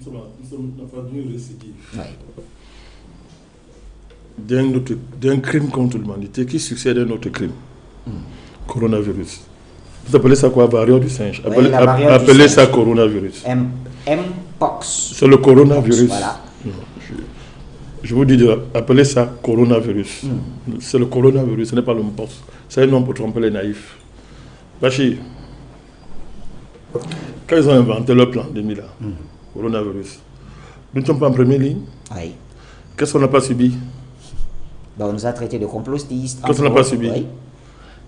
sommes enfin d'une récidive. Oui. D'un crime contre l'humanité qui succède à un autre crime. Coronavirus. Vous appelez ça quoi? Variole du singe. Appelez ça coronavirus. Mpox. C'est le coronavirus. Voilà. Je vous dis d'appeler ça coronavirus. C'est le coronavirus, ce n'est pas le mpox. C'est un nom pour tromper les naïfs. Bachir, quand ils ont inventé leur pandémie là, coronavirus, nous ne sommes pas en première ligne. Oui. Qu'est-ce qu'on n'a pas subi? Ben, on nous a traités de complotistes. Qu'est-ce qu'on n'a pas subi? Oui.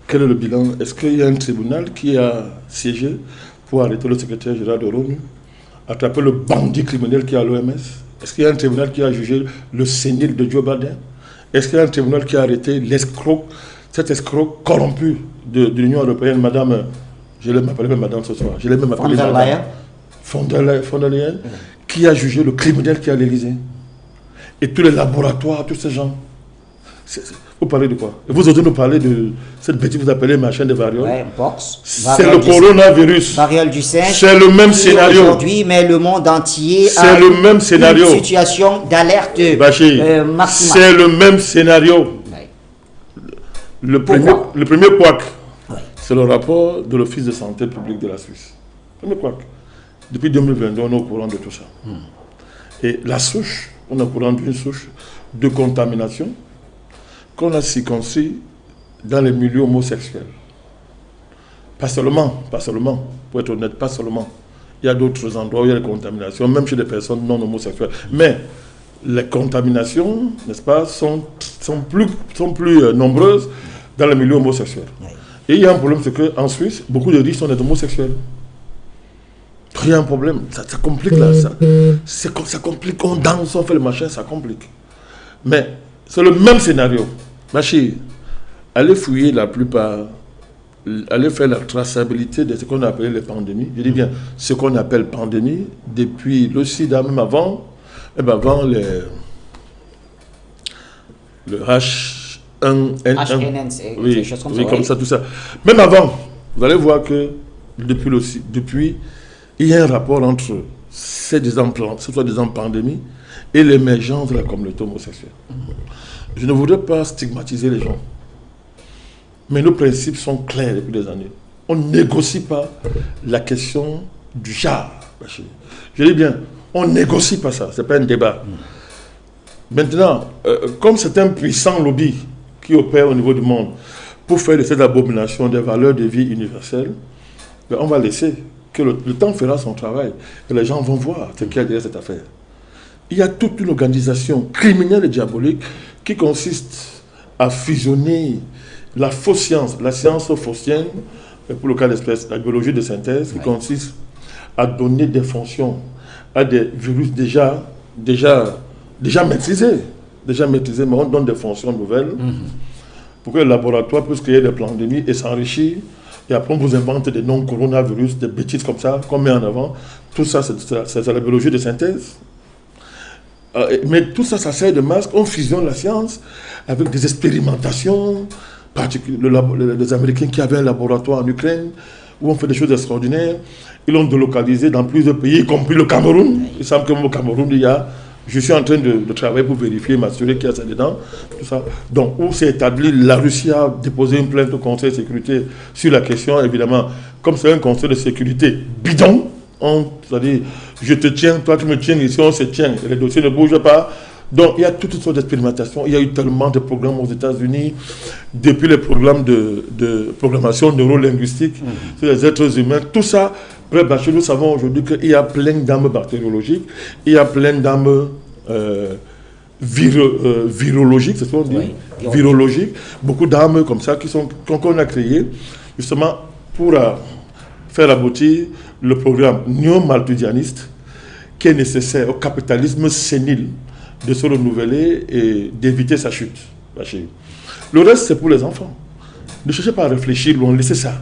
Quel est le bilan? Est-ce qu'il y a un tribunal qui a siégé pour arrêter le secrétaire général de l'ONU, attraper le bandit criminel qui est à l'OMS? Est-ce qu'il y a un tribunal qui a jugé le sénile de Joe Biden? Est-ce qu'il y a un tribunal qui a arrêté l'escroc, cet escroc corrompu de l'Union européenne, madame, je l'ai appelé même madame ce soir, je l'ai même appelé madame von der Leyen, qui a jugé le criminel qui est à l'Élysée? Et tous les laboratoires, tous ces gens. Vous parlez de quoi? Vous osez nous parler de cette bêtise que vous appelez machin de variole? Ouais, Mpox. C'est le coronavirus. Variole du singe. C'est le même scénario. Aujourd'hui, mais le monde entier a le même scénario. Une situation d'alerte maximale. C'est le même scénario. Ouais. Le premier couac, c'est le rapport de l'Office de santé publique de la Suisse. Le premier couac. Depuis 2022, on est au courant de tout ça. Et la souche, on est au courant d'une souche de contamination qu'on a circonscrit dans les milieux homosexuels. Pas seulement, pour être honnête, pas seulement. Il y a d'autres endroits où il y a des contaminations, même chez des personnes non homosexuelles. Mais les contaminations, n'est-ce pas, sont plus nombreuses dans les milieux homosexuels. Et il y a un problème, c'est qu'en Suisse, beaucoup de riches sont des homosexuels. Il y a un problème, ça complique là, ça complique, on danse, on fait le machin, ça complique. Mais c'est le même scénario. Bachir, allez fouiller la plupart, allez faire la traçabilité de ce qu'on appelle les pandémies. Je dis bien ce qu'on appelle pandémie, depuis le sida, même avant, avant le H1N1, oui, comme ça, tout ça. Même avant, vous allez voir que depuis il y a un rapport entre ces soi-disant pandémies et l'émergence de la communauté homosexuelle. Je ne voudrais pas stigmatiser les gens, mais nos principes sont clairs depuis des années. On ne négocie pas la question du genre. Je dis bien, on ne négocie pas ça, ce n'est pas un débat. Maintenant, comme c'est un puissant lobby qui opère au niveau du monde pour faire de cette abomination des valeurs de vie universelles, on va laisser que le temps fera son travail et les gens vont voir ce qu'il y a derrière cette affaire. Il y a toute une organisation criminelle et diabolique qui consiste à fusionner la fausse science, la science phaustienne, pour le cas d'espèce, la biologie de synthèse, qui consiste à donner des fonctions à des virus déjà maîtrisés, mais on donne des fonctions nouvelles pour que le laboratoire puisse créer des pandémies et s'enrichir. Et après, on vous invente des noms coronavirus, des bêtises comme ça, qu'on met en avant. Tout ça, c'est la biologie de synthèse. Mais tout ça, ça sert de masque. On fusionne la science avec des expérimentations. Les Américains qui avaient un laboratoire en Ukraine, où on fait des choses extraordinaires. Ils l'ont délocalisé dans plusieurs pays, y compris le Cameroun. Il semble que au Cameroun, je suis en train de travailler pour vérifier, m'assurer qu'il y a ça dedans. Tout ça. Donc, où s'est établi, la Russie a déposé une plainte au Conseil de sécurité sur la question, évidemment. Comme c'est un Conseil de sécurité bidon, c'est-à-dire, je te tiens, toi tu me tiens, ici on se tient, et les dossiers ne bougent pas. Donc, il y a toutes sortes d'expérimentations. Il y a eu tellement de programmes aux États-Unis, depuis les programmes de programmation neurolinguistique sur les êtres humains. Tout ça, chez nous savons aujourd'hui qu'il y a plein d'armes bactériologiques, il y a plein d'armes virologiques, c'est ce qu'on dit, virologiques, beaucoup d'armes comme ça qu'on a créées justement pour faire aboutir le programme néo-malthusianiste qui est nécessaire au capitalisme sénile de se renouveler et d'éviter sa chute. Le reste, c'est pour les enfants. Ne cherchez pas à réfléchir loin, laissez ça.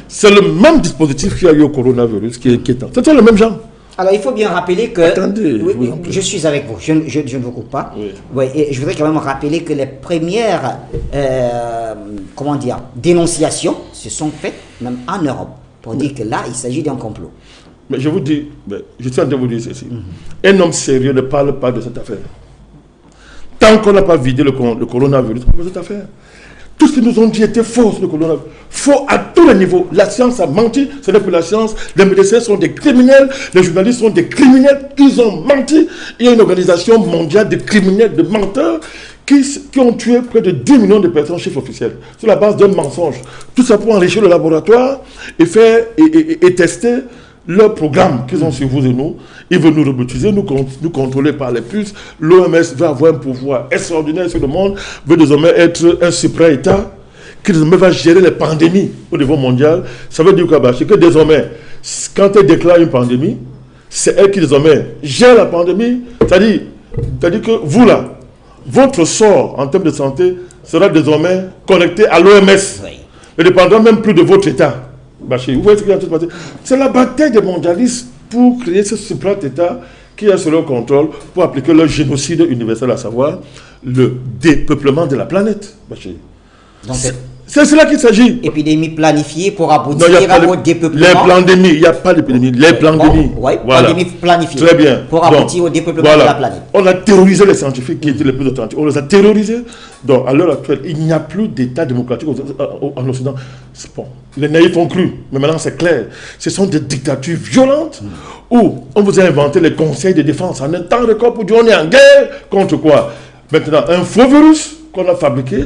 C'est le même dispositif qu'il y a eu au coronavirus qui est inquiétant. C'est le même genre. Alors, il faut bien rappeler que... Attendez, je suis avec vous, je ne vous coupe pas. Oui, et je voudrais quand même rappeler que les premières dénonciations se sont faites même en Europe pour dire que là, il s'agit d'un complot. Mais je vous dis, je suis en train de vous dire ceci. Un homme sérieux ne parle pas de cette affaire. Tant qu'on n'a pas vidé le coronavirus, on parle de cette affaire. Tout ce qu'ils nous ont dit était faux sur le coronavirus. Faux à tous les niveaux. La science a menti, ce n'est plus la science. Les médecins sont des criminels, les journalistes sont des criminels. Ils ont menti. Il y a une organisation mondiale de criminels, de menteurs, qui ont tué près de 10 millions de personnes, chiffre officiel, sur la base d'un mensonge. Tout ça pour enrichir le laboratoire et tester leur programme qu'ils ont sur vous et nous. Ils veulent nous robotiser, nous contrôler par les puces. L'OMS veut avoir un pouvoir extraordinaire sur le monde, veut désormais être un supra-État qui désormais va gérer les pandémies au niveau mondial. Ça veut dire que désormais, quand elle déclare une pandémie, c'est elle qui désormais gère la pandémie. C'est-à-dire que vous là, votre sort en termes de santé sera désormais connecté à l'OMS. Oui. Ne dépendra même plus de votre État. Bachir, vous voyez ce qui est en train de passer. C'est la bataille des mondialistes pour créer ce supra-État qui a sous leur contrôle pour appliquer leur génocide universel, à savoir le dépeuplement de la planète. Bachir. C'est cela qu'il s'agit. Épidémie planifiée pour aboutir au dépeuplement. Les pandémies, il n'y a pas d'épidémie. Les pandémies. Oui, voilà. Pandémie planifiée. Très bien. Pour aboutir au dépeuplement de la planète. On a terrorisé les scientifiques qui étaient les plus authentiques. On les a terrorisés. Donc, à l'heure actuelle, il n'y a plus d'État démocratique en Occident. Bon, les naïfs ont cru, mais maintenant c'est clair. Ce sont des dictatures violentes où on vous a inventé les conseils de défense en un temps record pour dire on est en guerre contre quoi? Maintenant, un faux virus qu'on a fabriqué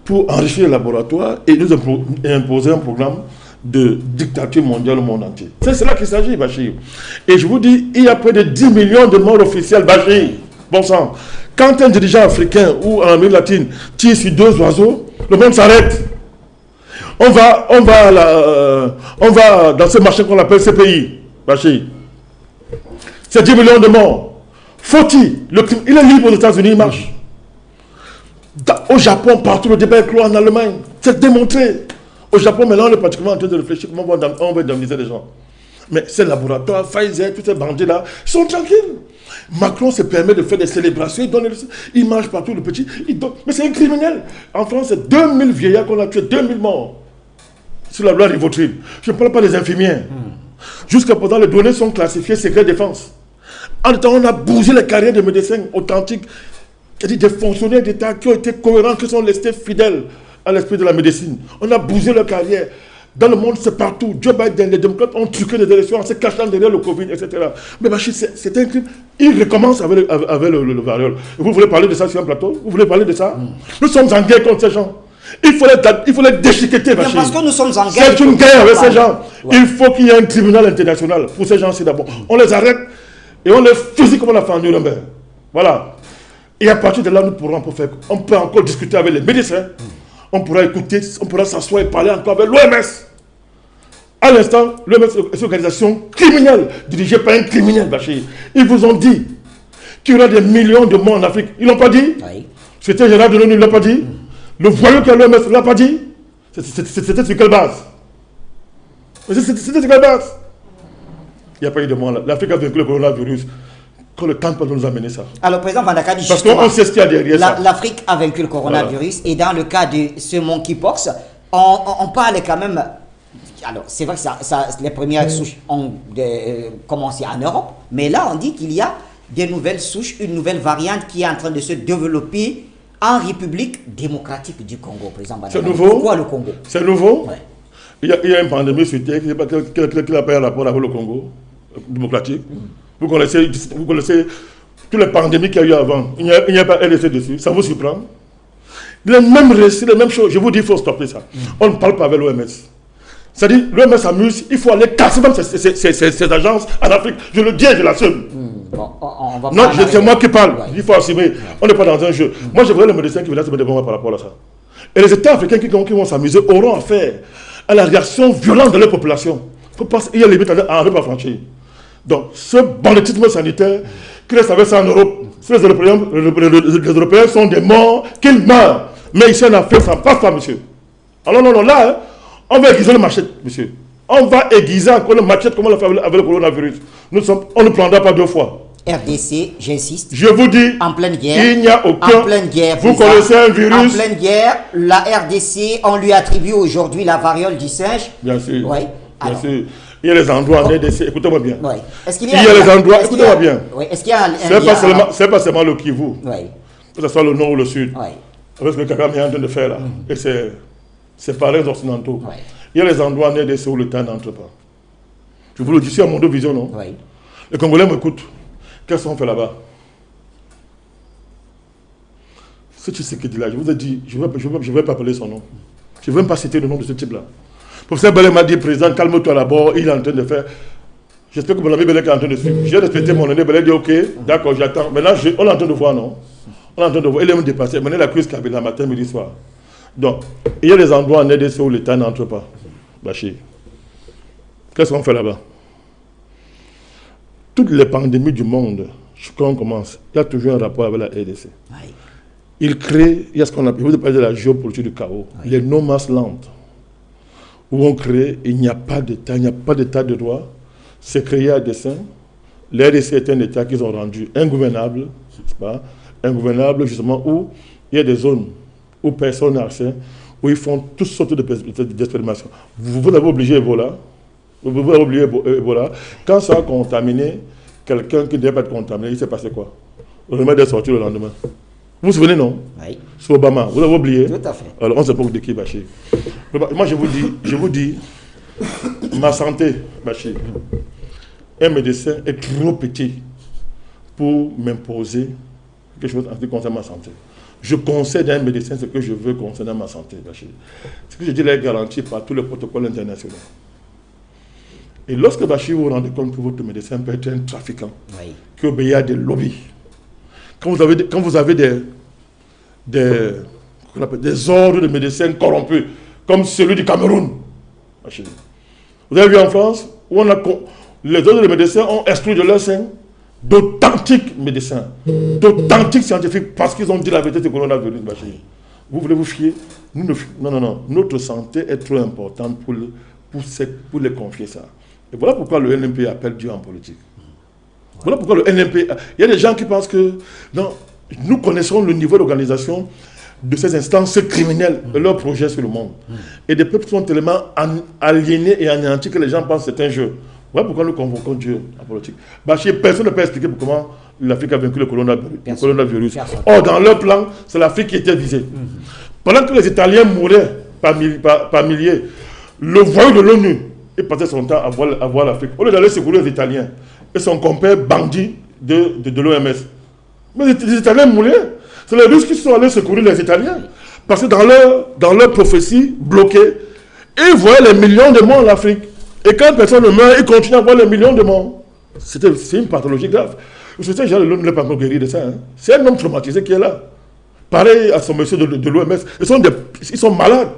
pour enrichir les laboratoires et nous imposer un programme de dictature mondiale au monde entier. C'est cela qu'il s'agit, Bachir. Et je vous dis, il y a près de 10 millions de morts officiels, Bachir. Bon sang. Quand un dirigeant africain ou en Amérique latine tire sur 2 oiseaux, le monde s'arrête. On va dans ce marché qu'on appelle CPI, Bachir. C'est 10 millions de morts. Faut-il? Il est libre aux États-Unis, il marche. Au Japon, partout, le débat est clos en Allemagne. C'est démontré. Au Japon, maintenant, on est pratiquement en train de réfléchir comment on va indemniser les gens. Mais ces laboratoires, Pfizer, tous ces bandits-là, ils sont tranquilles. Macron se permet de faire des célébrations, il mange partout le petit, mais c'est un criminel. En France, c'est 2000 vieillards qu'on a tués, 2000 morts. Sur la loi Rivotril. Je ne parle pas des infirmières. Jusqu'à présent, les données sont classifiées secret défense. En même temps, on a bougé les carrières des médecins authentiques, c'est-à-dire des fonctionnaires d'État qui ont été cohérents, qui sont restés fidèles à l'esprit de la médecine. On a bougé leur carrière. Dans le monde, c'est partout. Joe Biden, les démocrates ont truqué les élections en se cachant derrière le Covid, etc. Mais Bachir, c'est un crime. Il recommence avec le variole. Vous voulez parler de ça sur un plateau? Vous voulez parler de ça? Nous sommes en guerre contre ces gens. Il faut les déchiqueter, Bachir. Parce que nous sommes en guerre. C'est une guerre avec ces gens. Ouais. Il faut qu'il y ait un tribunal international pour ces gens-ci d'abord. On les arrête et on les fusille comme on l'a fait en Nuremberg. Voilà. Et à partir de là, on peut encore discuter avec les médecins. On pourra écouter, on pourra s'asseoir et parler encore avec l'OMS. À l'instant, l'OMS est une organisation criminelle, dirigée par un criminel, Bachir. Ils vous ont dit qu'il y aura des millions de morts en Afrique. Ils ne l'ont pas dit? Oui. C'était Gérard de l'ONU, il ne l'a pas dit? Le voyou que l'OMS ne l'a pas dit? C'était sur quelle base? C'était sur quelle base? Il n'y a pas eu de morts. L'Afrique a vaincu le coronavirus. Quand le temps peut nous amener ça. Alors, président Vandakadi, parce qu'on sait ce qu'il y a derrière ça. L'Afrique a vaincu le coronavirus, voilà. Et dans le cas de ce monkeypox, on parle quand même. Alors, c'est vrai que les premières souches ont commencé en Europe, mais là, on dit qu'il y a des nouvelles souches, une nouvelle variante qui est en train de se développer en République démocratique du Congo, président Vandakadi. C'est nouveau. Pourquoi le Congo? C'est nouveau. Ouais. Il y a une pandémie sur Terre qui n'a pas un rapport avec le Congo démocratique. Vous connaissez toutes les pandémies qu'il y a eu avant. Il n'y a pas LSD dessus. Ça vous surprend? Les mêmes récits, les mêmes choses. Je vous dis, il faut stopper ça. On ne parle pas avec l'OMS. C'est-à-dire, l'OMS s'amuse, il faut aller casser même ces agences en Afrique. Je le dis, je l'assume. Non, c'est moi qui parle. Ouais. Il faut assumer. Ouais. On n'est pas dans un jeu. Moi, je voudrais les médecins qui viennent se mettre devant moi par rapport à ça. Et les États africains qui vont s'amuser auront affaire à la réaction violente de leur population. Il y a les limites à ne pas franchir. Donc, ce banditisme sanitaire, qui reste avec ça en Europe, les Européens sont des morts, qu'ils meurent. Mais ici en Afrique, ça ne passe pas, monsieur. Alors non, là, hein, on va aiguiser le machette, monsieur. On va aiguiser encore le machette comme on l'a fait avec le coronavirus. On ne prendra pas 2 fois. RDC, j'insiste. Je vous dis, en pleine guerre, il n'y a aucun... En pleine guerre, vous connaissez un virus... En pleine guerre, la RDC, on lui attribue aujourd'hui la variole du singe. Bien sûr. Oui. Bien sûr. Il y a les endroits en RDC, écoutez-moi bien. Oui. Est-ce qu'il y a les endroits, écoutez-moi bien. Oui. Est-ce qu'il y a c'est pas seulement le Kivu, oui. que ce soit le nord ou le sud. Oui. Avec ce que Kagame est en train de faire là. Et c'est par les occidentaux. Oui. Il y a les endroits en RDC où le temps n'entre pas. Je vous le dis, c'est à mon vision, non? Oui. Les Congolais m'écoutent. Qu'est-ce qu'on fait là-bas? Ce Tshisekedi là, je vous ai dit, je ne vais pas appeler son nom. Je ne vais même pas citer le nom de ce type-là. Professeur Belé m'a dit, président, calme-toi d'abord, il est en train de faire. J'espère que mon ami Belé est en train de suivre. J'ai respecté mon ami Belé, dit ok, d'accord, j'attends. Maintenant, on est en train de voir, non? On est en train de voir, il est même dépassé. Maintenant, la crise Kabila, matin, midi, soir. Donc, il y a des endroits en RDC où l'État n'entre pas. Bachir. Qu'est-ce qu'on fait là-bas? Toutes les pandémies du monde, quand on commence, il y a toujours un rapport avec la RDC. Oui. Il crée, il y a ce qu'on appelle, vous parlez de la géopolitique du chaos, oui. Les no-mass land, où on crée, il n'y a pas d'État, il n'y a pas d'État de droit, c'est créé à dessein. La RDC est un État qu'ils ont rendu ingouvernable, n'est-ce pas? Ingouvernable justement où il y a des zones où personne n'a accès, où ils font toutes sortes d'expérimentations. Vous avez obligé Ebola, vous avez oublié Ebola. Quand ça a contaminé quelqu'un qui ne devait pas être contaminé, il s'est passé quoi? Le remède est sorti le lendemain. Vous vous souvenez, non? Oui. C'est Obama. Vous avez oublié? Tout à fait. Alors, on se pose de qui, Bachir? Moi, je vous dis, ma santé, Bachir, un médecin est trop petit pour m'imposer quelque chose en ce qui concerne ma santé. Je concède à un médecin ce que je veux concernant ma santé, Bachir. Ce que je dis là est garanti par tous les protocoles internationaux. Et lorsque Bachir vous vous rendez compte que votre médecin peut être un trafiquant, oui, qui obéit à des lobbies, quand vous avez des ordres de médecins corrompus, comme celui du Cameroun, Bachir. Vous avez vu en France, où les ordres de médecins ont exclu de leur sein d'authentiques médecins, d'authentiques scientifiques, parce qu'ils ont dit la vérité du coronavirus, Bachir. Vous voulez vous fier? Non. Notre santé est trop importante pour les confier ça. Et voilà pourquoi le NMP appelle Dieu en politique. Voilà pourquoi le NMP... Il y a des gens qui pensent que... Non, nous connaissons le niveau d'organisation de ces instances criminelles et leurs projets sur le monde. Et des peuples sont tellement aliénés et anéantis que les gens pensent que c'est un jeu. Voilà pourquoi nous convoquons Dieu en politique. Bachir, personne ne peut expliquer comment l'Afrique a vaincu le coronavirus. Or, dans leur plan, c'est l'Afrique qui était visée. Pendant que les Italiens mouraient par milliers, le voyou de l'ONU, il passait son temps à voir l'Afrique. Au lieu d'aller secourir les Italiens et son compère bandit de l'OMS. Mais les Italiens mouraient. C'est les Russes qui sont allés secourir les Italiens. Parce que dans leur prophétie bloquée, ils voyaient les millions de morts en Afrique. Et quand personne ne meurt, ils continuent à voir les millions de morts. C'est une pathologie grave. Ce gens de l'ONU n'est pas encore guéri de ça. Hein. C'est un homme traumatisé qui est là. Pareil à son monsieur de l'OMS. Ils sont malades.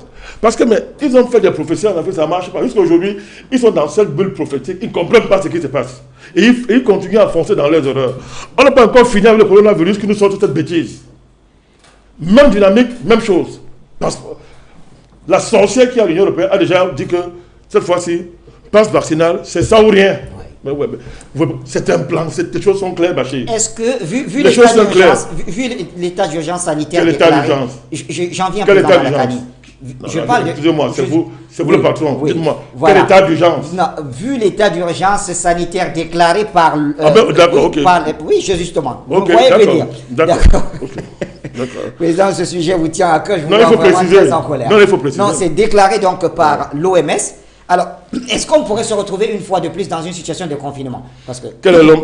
Parce que ils ont fait des prophéties en Afrique, ça ne marche pas. Jusqu'à aujourd'hui, ils sont dans cette bulle prophétique, ils ne comprennent pas ce qui se passe. Et ils continuent à foncer dans leurs erreurs. On n'a pas encore fini avec le coronavirus qui nous sort toute cette bêtise. Même dynamique, même chose. Parce que la sorcière qui est à l'Union européenne a déjà dit que cette fois-ci, passe vaccinale, c'est ça ou rien. Mais c'est un plan, des choses sont claires, Bachir. Est-ce que, vu l'état d'urgence sanitaire, quel état d'urgence? J'en viens président Malakani. Excusez-moi, c'est vous le patron. Oui, dites-moi, voilà. Quel état d'urgence? Non, vu l'état d'urgence sanitaire déclaré par... d'accord, ok. Oui, justement. Vous Okay, voyez venir. D'accord. Président, ce sujet vous tient à cœur, je vous vois vraiment très en colère. Non, il faut préciser. Non, c'est déclaré donc par l'OMS. Alors, est-ce qu'on pourrait se retrouver une fois de plus dans une situation de confinement? Parce que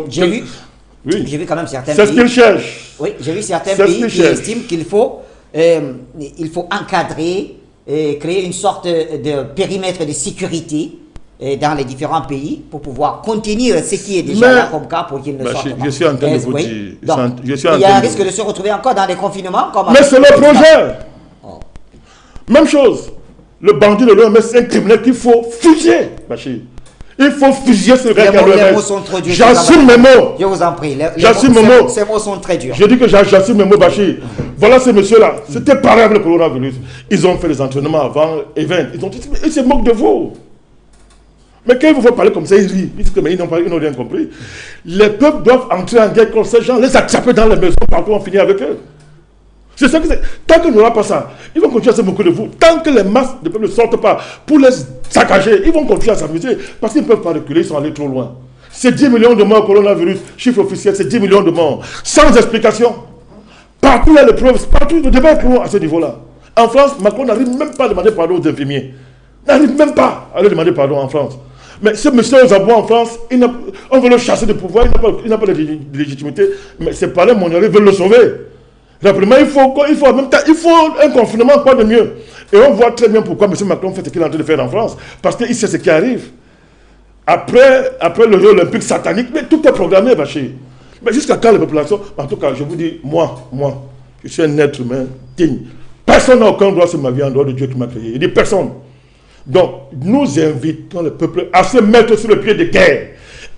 j'ai vu quand même certains pays... C'est ce qu'ils cherchent. Oui, j'ai vu certains pays qui estiment qu'il faut encadrer, créer une sorte de périmètre de sécurité dans les différents pays pour pouvoir contenir ce qui est déjà là comme cas pour qu'il ne sorte pas. Je suis en train de vous dire... Donc, il y a un risque de se retrouver encore dans des confinements comme... Mais c'est le projet. Même chose. Le bandit de l'OMS, c'est un criminel qu'il faut fusiller, Bachir. Il faut fusiller ce gars qui a l'OMS. Les mots sont trop durs. J'assume mes mots. Je vous en prie. J'assume mes mots. Ces mots sont très durs. Je dis que j'assume mes mots, Bachir. Voilà ces messieurs-là. C'était pareil avec le coronavirus. Ils ont fait des entraînements avant event. Ils se moquent de vous. Mais quand ils vous font parler comme ça, ils rient. Ils disent que mais ils n'ont rien compris. Les peuples doivent entrer en guerre contre ces gens, les attraper dans les maisons, partout on finit avec eux. C'est ça que c'est. Tant qu'on n'aura pas ça, ils vont continuer à se moquer de vous. Tant que les masses de peuple ne sortent pas pour les saccager, ils vont continuer à s'amuser parce qu'ils ne peuvent pas reculer, ils sont allés trop loin. C'est 10 millions de morts au coronavirus, chiffre officiel, c'est 10 millions de morts, sans explication. Partout, il y a les preuves, partout, le débat est trop loin à ce niveau-là. En France, Macron n'arrive même pas à demander pardon aux infirmiers. N'arrive même pas à leur demander pardon en France. Mais ce monsieur aux abois en France, on veut le chasser de pouvoir, il n'a pas de légitimité, mais ses palais mondiaux veulent le sauver. Rapidement, il faut un confinement, pas de mieux. Et on voit très bien pourquoi M. Macron fait ce qu'il est en train de faire en France. Parce qu'il sait ce qui arrive. Après le jeu olympique satanique, mais tout est programmé, Bachir. Mais jusqu'à quand les populations, en tout cas, je vous dis, moi, je suis un être humain digne. Personne n'a aucun droit sur ma vie en dehors de Dieu qui m'a créé. Il dit personne. Donc, nous invitons le peuple à se mettre sur le pied de guerre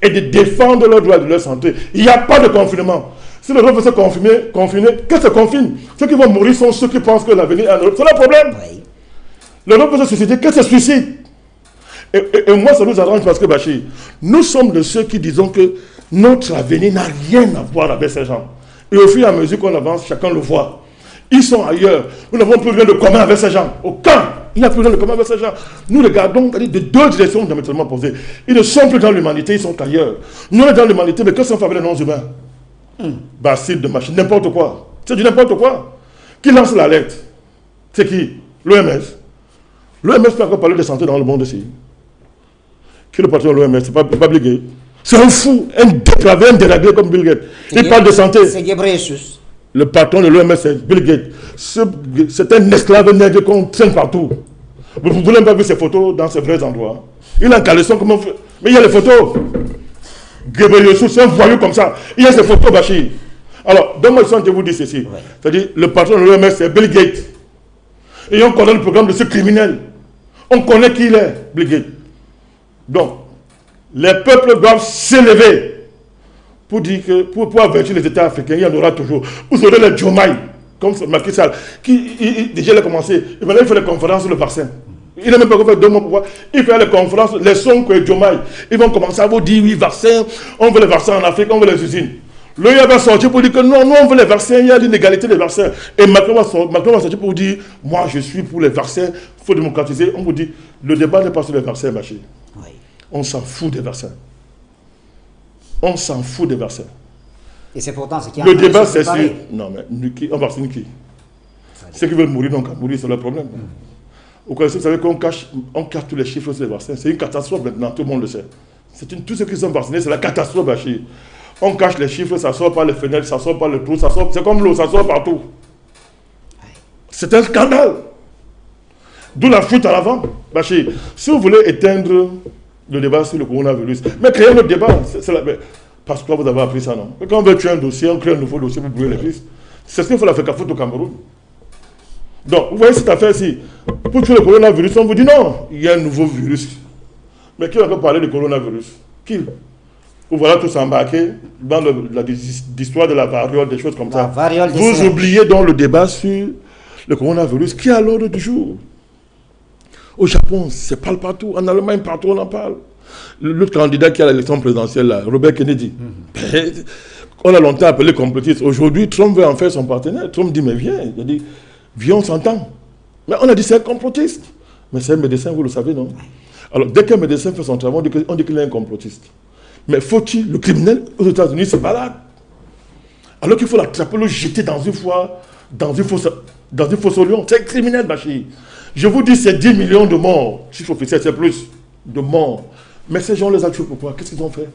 et de défendre leurs droits et de leur santé. Il n'y a pas de confinement. Si le peuple veut se confiner, qu'est-ce que se confine? Ceux qui vont mourir sont ceux qui pensent que l'avenir est en Europe. C'est le problème. Oui. Le peuple veut se suicider, qu'est-ce que se suicide? Et moi, ça nous arrange parce que, Bachir, nous sommes de ceux qui disons que notre avenir n'a rien à voir avec ces gens. Et au fur et à mesure qu'on avance, chacun le voit. Ils sont ailleurs. Nous n'avons plus rien de commun avec ces gens. Aucun. Il n'y a plus rien de commun avec ces gens. Nous regardons de deux directions diamétralement opposées. Ils ne sont plus dans l'humanité, ils sont ailleurs. nous sommes dans l'humanité, mais que sont avec les non-humains? Bacille de machine, n'importe quoi. C'est du n'importe quoi. Qui lance l'alerte? C'est qui? L'OMS. L'OMS peut encore parler de santé dans le monde ici. Qui est le patron de l'OMS? C'est pas Bill Gates. C'est un fou, un dépravé, un déréglé comme Bill Gates. Il parle de santé. C'est Ghebreyesus. Le patron de l'OMS, c'est Bill Gates. C'est un esclave nègre qu'on traîne partout. Vous ne voulez pas voir ses photos dans ses vrais endroits. Il a un caleçon, comment... Mais il y a les photos. Ghebreyesus, c'est un voyou comme ça. Il y a ses photos, Bachir. Alors, donne-moi le sens que je vous dis ceci. Ouais. C'est-à-dire, le patron de l'OMS, c'est Bill Gates. Et on connaît le programme de ce criminel. On connaît qui il est, Bill Gates. Donc, les peuples doivent s'élever pour dire que, pour avertir les États africains, il y en aura toujours. Vous aurez les Diomaye, comme Macky Sall, qui déjà il a commencé. Et maintenant, il fait les conférences sur le vaccin. Il n'a même pas fait 2 mois pour voir. Il fait les conférences, les sons que Diomaye. Ils vont commencer à vous dire, oui, vaccin, on veut les vaccins en Afrique, on veut les usines. L'OIA va sortir pour dire que non, nous on veut les vaccins, il y a l'inégalité des vaccins. Et Macron va sortir pour dire, moi je suis pour les vaccins, il faut démocratiser. On vous dit, le débat n'est pas sur les vaccins, Bachir. Oui. On s'en fout des vaccins. On s'en fout des vaccins. Et c'est pourtant ce qui a... Le débat c'est sur... Non mais, on vaccine qui? Ceux qui veulent mourir n'ont qu'à mourir, c'est leur problème. Vous savez qu'on cache tous les chiffres sur les vaccins. C'est une catastrophe maintenant, tout le monde le sait. Tous ceux qui sont vaccinés, c'est la catastrophe, Bachir. On cache les chiffres, ça sort par les fenêtres, ça sort par le trou, ça sort, c'est comme l'eau, ça sort partout. C'est un scandale. D'où la fuite à l'avant. Bachir, si vous voulez éteindre le débat sur le coronavirus, mais créez notre débat. Parce que vous avez appris ça, non? Quand on veut tuer un dossier, on crée un nouveau dossier pour brûler les pistes. C'est ce qu'il faut la faire au Cameroun. Donc, vous voyez cette affaire-ci. Pour tuer le coronavirus, on vous dit non, il y a un nouveau virus. Mais qui va encore parler du coronavirus? Qui? Vous voilà tous embarqués dans l'histoire de la variole, des choses comme ça. Vous oubliez donc le débat sur le coronavirus qui est à l'ordre du jour. Au Japon, c'est parle partout. En Allemagne, partout, on en parle. L'autre candidat qui a l'élection présidentielle, là, Robert Kennedy, on a longtemps appelé complotiste. Aujourd'hui, Trump veut en faire son partenaire. Trump dit, mais viens. Il a dit, viens, on s'entend. Mais on a dit, c'est un complotiste. Mais c'est un médecin, vous le savez, non? Alors, dès qu'un médecin fait son travail, on dit qu'il est un complotiste. Mais faut-il, le criminel aux États-Unis se balade. Alors qu'il faut l'attraper, le jeter dans une fosse au lion. C'est un criminel, Bachir. Je vous dis, c'est 10 millions de morts. Chiffre officiel, c'est plus de morts. Mais ces gens les a tués pourquoi? Qu'est-ce qu'ils ont fait?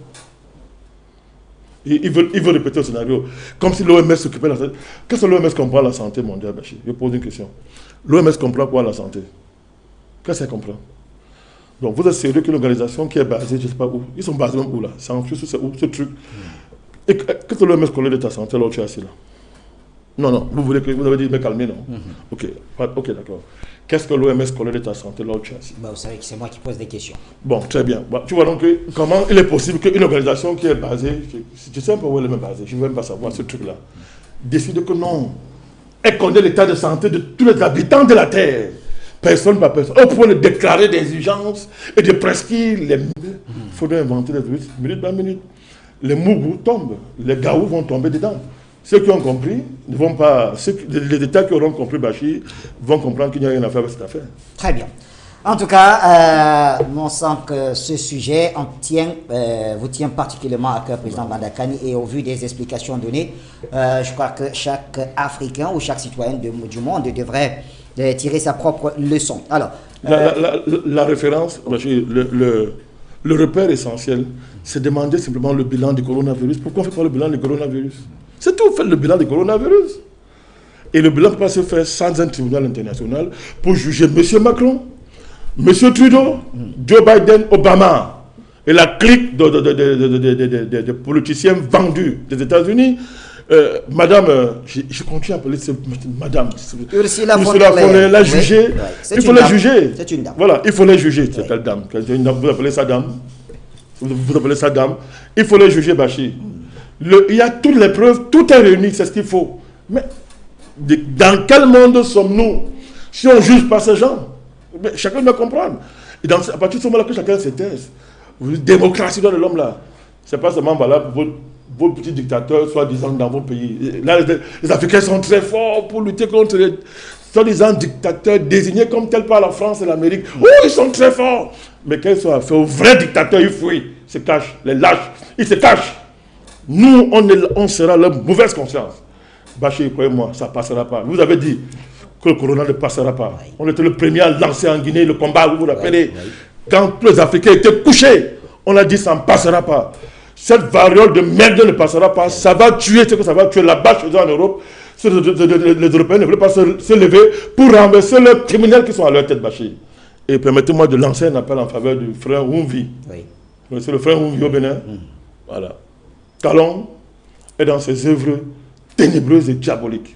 Ils veulent répéter le scénario. Comme si l'OMS s'occupait de la santé. Qu'est-ce que l'OMS comprend la santé mondiale, Bachir? Je pose une question. L'OMS comprend quoi la santé? Qu'est-ce qu'elle comprend? Donc vous êtes sérieux qu'une organisation qui est basée, je ne sais pas où, ils sont basés même où là? C'est en Suisse, c'est où ce truc? Et qu'est-ce que l'OMS connaît de ta santé là où tu es assis là? Non, vous voulez que vous avez dit me calmer, non? Ok, d'accord. Qu'est-ce que l'OMS connaît de ta santé là où tu es assis? Vous savez que c'est moi qui pose des questions. Bon, très bien. Tu vois donc comment il est possible qu'une organisation qui est basée, je sais un peu où elle est basée, je ne veux même pas savoir ce truc là, décide que non, elle connaît l'état de santé de tous les habitants de la Terre. Personne par personne. Au point de déclarer des urgences et de prescrire les... Il faudrait inventer des virus minute par minute. Les mougous tombent, les gaous vont tomber dedans. Ceux qui ont compris ne vont pas... Les États qui auront compris Bachir vont comprendre qu'il n'y a rien à faire avec cette affaire. Très bien. En tout cas, on sent que ce sujet vous tient particulièrement à cœur, Président Bandakani, et au vu des explications données, je crois que chaque Africain ou chaque citoyen du monde devrait tirer sa propre leçon. Alors, la référence, le repère essentiel, c'est demander simplement le bilan du coronavirus. Pourquoi on ne fait pas le bilan du coronavirus? C'est tout, faites le bilan du coronavirus. Et le bilan ne peut pas se faire sans un tribunal international pour juger M. Macron, M. Trudeau, Joe Biden, Obama et la clique de politiciens vendus des États-Unis. Madame, je continue à appeler Madame Ursula von der Leyen, la juger. Il faut la juger. C'est une dame. Voilà, il faut la juger, c'est telle dame. Vous appelez ça dame. Vous appelez ça dame. Il faut la juger, Bachir. Il y a toutes les preuves, tout est réuni, c'est ce qu'il faut. Mais dans quel monde sommes-nous si on ne juge pas ces gens? Mais chacun doit comprendre. Et à partir de ce moment-là que chacun se taise, démocratie de l'homme là, c'est pas seulement valable pour vos petits dictateurs, soi-disant dans vos pays. Là, les Africains sont très forts pour lutter contre les soi-disant dictateurs désignés comme tels par la France et l'Amérique. Oh, ils sont très forts. Mais quand ils sont affaires aux vrais dictateurs, ils fuient, ils se cachent, les lâches, ils se cachent. Nous, on sera leur mauvaise conscience. Bachir, croyez-moi, ça ne passera pas. Vous avez dit que le corona ne passera pas. Oui. On était le premier à lancer en Guinée le combat, vous vous rappelez. Oui. Quand tous les Africains étaient couchés, on a dit ça ne passera pas. Cette variole de merde ne passera pas. Ça va tuer ce que ça va tuer là-bas chez eux en Europe. Les Européens ne veulent pas se lever pour renverser les criminels qui sont à leur tête, Bachir. Et permettez-moi de lancer un appel en faveur du frère Oumvi. Oui. C'est le frère Oumvi au Bénin. Voilà. Talon est dans ses œuvres ténébreuses et diaboliques.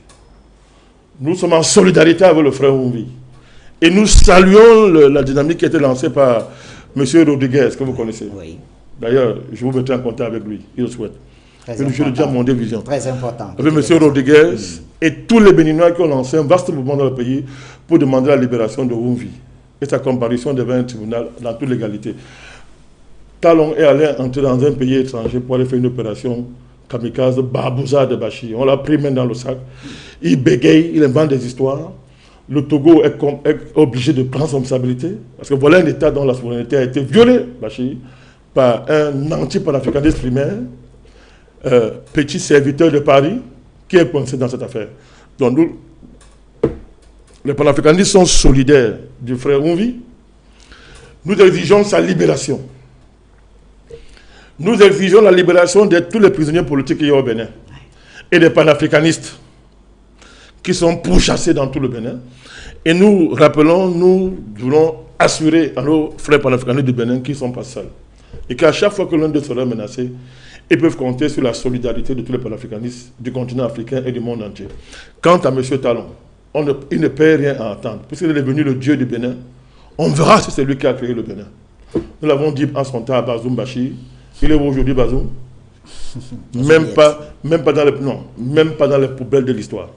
Nous sommes en solidarité avec le frère Oumvi. Et nous saluons la dynamique qui a été lancée par M. Rodriguez, que vous connaissez. Oui. D'ailleurs, je vous mettrai en contact avec lui, il le souhaite. Je le dis à mon Vision. Très important. Avec M. Rodriguez et tous les Béninois qui ont lancé un vaste mouvement dans le pays pour demander la libération de Oumvi et sa comparution devant un tribunal dans toute légalité. Talon est allé entrer dans un pays étranger pour aller faire une opération kamikaze, Barbouza de Bachir. On l'a pris main dans le sac. Il bégaye, il invente des histoires. Le Togo est obligé de prendre son responsabilité. Parce que voilà un État dont la souveraineté a été violée, Bachir, par un anti-panafricaniste primaire, petit serviteur de Paris, qui est coincé dans cette affaire. Donc nous, les panafricanistes sont solidaires du frère Oumvi. Nous exigeons sa libération. Nous exigeons la libération de tous les prisonniers politiques qui y a au Bénin et des panafricanistes qui sont pourchassés dans tout le Bénin. Et nous rappelons, nous voulons assurer à nos frères panafricanistes du Bénin qu'ils ne sont pas seuls. Et qu'à chaque fois que l'un d'eux sera menacé, ils peuvent compter sur la solidarité de tous les panafricanistes du continent africain et du monde entier. Quant à M. Talon, il ne peut rien à attendre. Puisqu'il est devenu le dieu du Bénin, on verra si c'est lui qui a créé le Bénin. Nous l'avons dit en son temps à Bazoum Bachir. Il est aujourd'hui Bazoum. Même pas dans les poubelles de l'histoire.